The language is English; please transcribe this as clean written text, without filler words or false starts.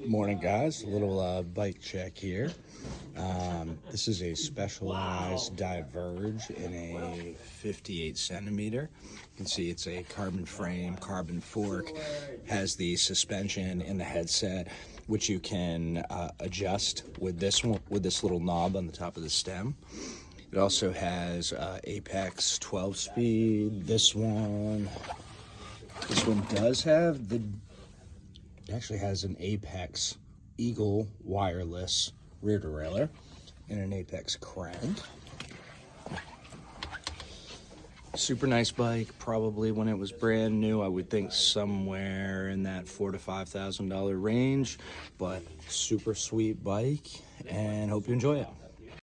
Morning, guys. A little bike check here. This is a specialized Diverge in a 58 centimeter. You can see it's a carbon frame, carbon fork, has the suspension in the headset, which you can adjust with this one, with this little knob on the top of the stem. It also has Apex 12 speed. This one does have it actually has an Apex Eagle wireless rear derailleur and an Apex crank. Super nice bike. Probably when it was brand new, I would think somewhere in that $4,000 to $5,000 range, but super sweet bike, and hope you enjoy it.